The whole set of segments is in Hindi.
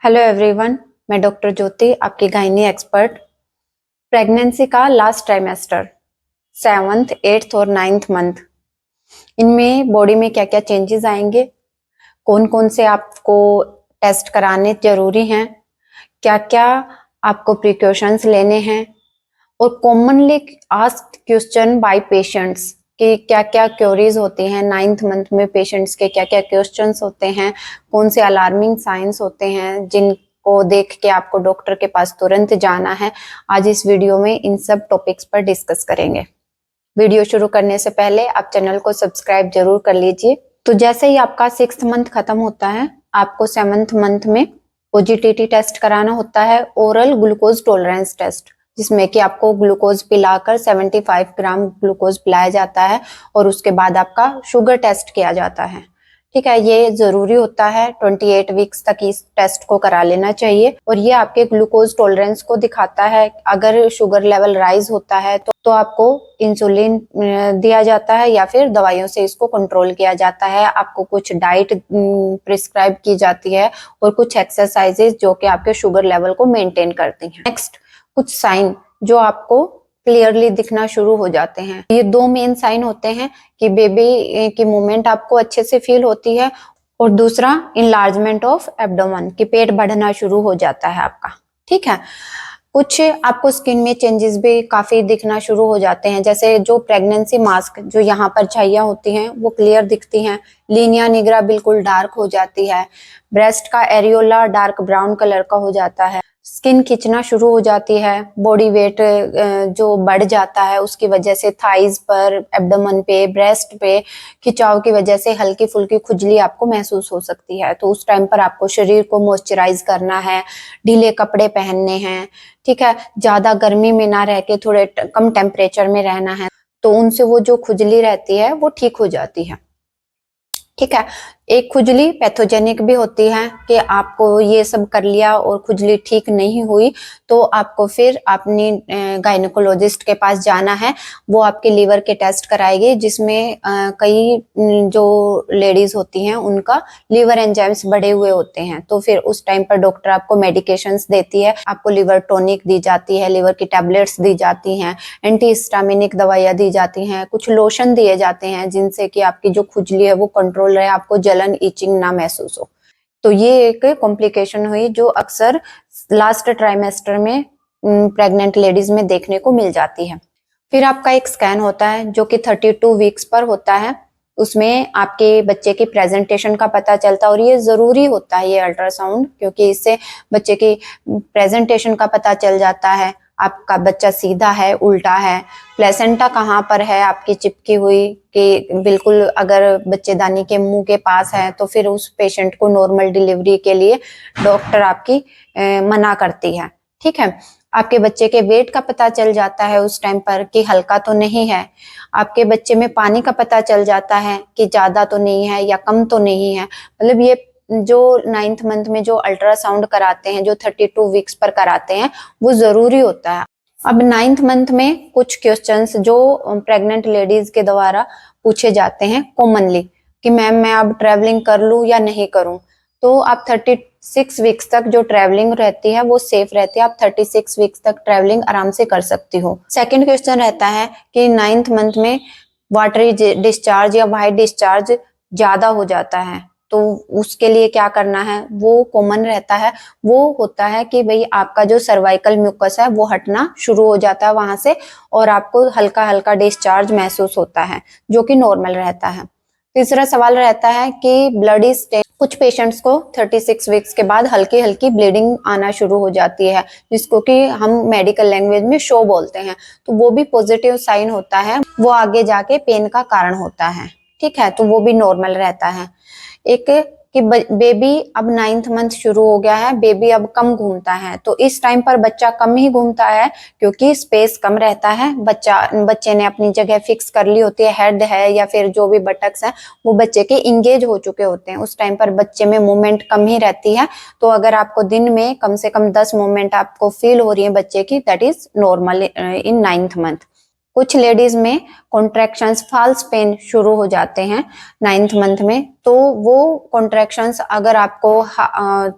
हेलो एवरीवन, मैं डॉक्टर ज्योति, आपकी गायनी एक्सपर्ट। प्रेगनेंसी का लास्ट ट्राइमेस्टर, 7th, 8th और 9th मंथ, इनमें बॉडी में क्या क्या चेंजेस आएंगे, कौन कौन से आपको टेस्ट कराने जरूरी हैं, क्या क्या आपको प्रिकॉशंस लेने हैं, और commonly asked question by patients कि क्या क्या क्योरीज होती हैं 9th मंथ में, पेशेंट्स के क्या क्या क्वेश्चंस होते हैं, कौन से अलार्मिंग साइंस होते हैं जिनको देख के आपको डॉक्टर के पास तुरंत जाना है। आज इस वीडियो में इन सब टॉपिक्स पर डिस्कस करेंगे। वीडियो शुरू करने से पहले आप चैनल को सब्सक्राइब जरूर कर लीजिए। तो जैसे ही आपका 6th मंथ खत्म होता है, आपको 7th मंथ में OGTT टेस्ट कराना होता है, ओरल ग्लूकोज टॉलरेंस टेस्ट, जिसमें कि आपको ग्लूकोज पिलाकर 75 ग्राम ग्लूकोज पिलाया जाता है और उसके बाद आपका शुगर टेस्ट किया जाता है। ठीक है, ये जरूरी होता है, 28 वीक्स तक इस टेस्ट को करा लेना चाहिए और ये आपके ग्लूकोज टॉलरेंस को दिखाता है। अगर शुगर लेवल राइज होता है तो आपको इंसुलिन दिया जाता है या फिर दवाइयों से इसको कंट्रोल किया जाता है। आपको कुछ डाइट प्रिस्क्राइब की जाती है और कुछ एक्सरसाइजेज जो कि आपके शुगर लेवल को मेंटेन करती हैं। नेक्स्ट, कुछ साइन जो आपको क्लियरली दिखना शुरू हो जाते हैं। ये दो मेन साइन होते हैं कि बेबी की मूवमेंट आपको अच्छे से फील होती है और दूसरा इनलार्जमेंट ऑफ एब्डोमेन, कि पेट बढ़ना शुरू हो जाता है आपका। ठीक है, कुछ आपको स्किन में चेंजेस भी काफी दिखना शुरू हो जाते हैं, जैसे जो प्रेगनेंसी मास्क जो यहाँ पर छाइयां होती हैं वो क्लियर दिखती हैं, लीनिया निग्रा बिल्कुल डार्क हो जाती है, ब्रेस्ट का एरियोला डार्क ब्राउन कलर का हो जाता है, स्किन खिंचना शुरू हो जाती है, बॉडी वेट जो बढ़ जाता है उसकी वजह से थाइज पर, एब्डोमेन पे, ब्रेस्ट पे खिंचाव की वजह से हल्की फुल्की खुजली आपको महसूस हो सकती है। तो उस टाइम पर आपको शरीर को मॉइस्चराइज करना है, ढीले कपड़े पहनने हैं। ठीक है, ज्यादा गर्मी में ना रह के थोड़े कम टेम्परेचर में रहना है, तो उनसे वो जो खुजली रहती है वो ठीक हो जाती है। ठीक है, एक खुजली पैथोजेनिक भी होती है कि आपको ये सब कर लिया और खुजली ठीक नहीं हुई तो आपको फिर अपनी गायनेकोलॉजिस्ट के पास जाना है। वो आपके लीवर के टेस्ट कराएगी, जिसमें कई जो लेडीज होती हैं उनका लीवर एंजाइम्स बढ़े हुए होते हैं। तो फिर उस टाइम पर डॉक्टर आपको मेडिकेशंस देती है, आपको लीवर टॉनिक दी जाती है, लीवर की टैबलेट्स दी जाती हैं, एंटी हिस्टामिनिक दवाइयाँ दी जाती हैं, कुछ लोशन दिए जाते हैं जिनसे कि आपकी जो खुजली है वो कंट्रोल रहे, आपको जलन इचिंग ना महसूस हो। तो ये एक कॉम्प्लिकेशन हुई जो अक्सर लास्ट ट्राइमेस्टर में प्रेग्नेंट लेडीज में देखने को मिल जाती है। फिर आपका एक स्कैन होता है जो कि 32 वीक्स पर होता है। उसमें आपके बच्चे की प्रेजेंटेशन का पता चलता है और ये जरूरी होता है ये अल्ट्रासाउंड, क्योंकि इससे बच्चे की प्रेजेंटेशन का पता चल जाता है, आपका बच्चा सीधा है, उल्टा है, प्लेसेंटा कहाँ पर है आपकी चिपकी हुई, कि बिल्कुल अगर बच्चेदानी के मुंह के पास है तो फिर उस पेशेंट को नॉर्मल डिलीवरी के लिए डॉक्टर आपकी मना करती है। ठीक है, आपके बच्चे के वेट का पता चल जाता है उस टाइम पर कि हल्का तो नहीं है, आपके बच्चे में पानी का पता चल जाता है कि ज्यादा तो नहीं है या कम तो नहीं है। मतलब ये जो 9th मंथ में जो अल्ट्रासाउंड कराते हैं, जो 32 वीक्स पर कराते हैं, वो जरूरी होता है। अब 9th मंथ में कुछ क्वेश्चंस जो प्रेग्नेंट लेडीज के द्वारा पूछे जाते हैं कॉमनली, कि मैम मैं अब ट्रेवलिंग कर लूं या नहीं करूं। तो आप 36 वीक्स तक जो ट्रेवलिंग रहती है वो सेफ रहती है, आप 36 वीक्स तक ट्रेवलिंग आराम से कर सकती हो। सेकंड क्वेश्चन रहता है कि 9th मंथ में वाटरी डिस्चार्ज या वाइट डिस्चार्ज ज्यादा हो जाता है, तो उसके लिए क्या करना है, वो कॉमन रहता है। वो होता है कि भाई आपका जो सर्वाइकल म्यूकस है वो हटना शुरू हो जाता है वहां से और आपको हल्का हल्का डिस्चार्ज महसूस होता है, जो कि नॉर्मल रहता है। तीसरा सवाल रहता है कि ब्लडी स्टेन, कुछ पेशेंट्स को 36 वीक्स के बाद हल्की हल्की ब्लीडिंग आना शुरू हो जाती है, जिसको कि हम मेडिकल लैंग्वेज में शो बोलते हैं। तो वो भी पॉजिटिव साइन होता है, वो आगे जाके पेन का कारण होता है। ठीक है, तो वो भी नॉर्मल रहता है। एक कि बेबी अब 9th मंथ शुरू हो गया है, बेबी अब कम घूमता है, तो इस टाइम पर बच्चा कम ही घूमता है क्योंकि स्पेस कम रहता है। बच्चे ने अपनी जगह फिक्स कर ली होती है, हेड है या फिर जो भी बटक्स है वो बच्चे के इंगेज हो चुके होते हैं। उस टाइम पर बच्चे में मूवमेंट कम ही रहती है। तो अगर आपको दिन में कम से कम 10 मूवमेंट आपको फील हो रही है बच्चे की, that is normal in 9th month. कुछ लेडीज में कॉन्ट्रैक्शंस फॉल्स पेन शुरू हो जाते हैं 9th मंथ में, तो वो कॉन्ट्रैक्शंस अगर आपको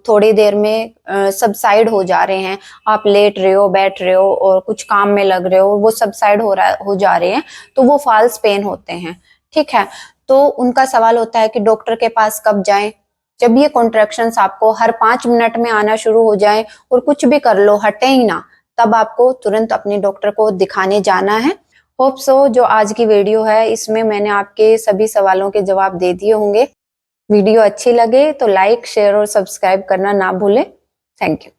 थोड़ी देर में सबसाइड हो जा रहे हैं, आप लेट रहे हो, बैठ रहे हो और कुछ काम में लग रहे हो, वो सबसाइड हो जा रहे हैं, तो वो फॉल्स पेन होते हैं। ठीक है, तो उनका सवाल होता है कि डॉक्टर के पास कब जाएं। जब ये कॉन्ट्रैक्शंस आपको हर 5 मिनट में आना शुरू हो जाए और कुछ भी कर लो, हटे ही ना, तब आपको तुरंत अपने डॉक्टर को दिखाने जाना है। होप सो जो आज की वीडियो है इसमें मैंने आपके सभी सवालों के जवाब दे दिए होंगे। वीडियो अच्छी लगे तो लाइक, शेयर और सब्सक्राइब करना ना भूलें। Thank you.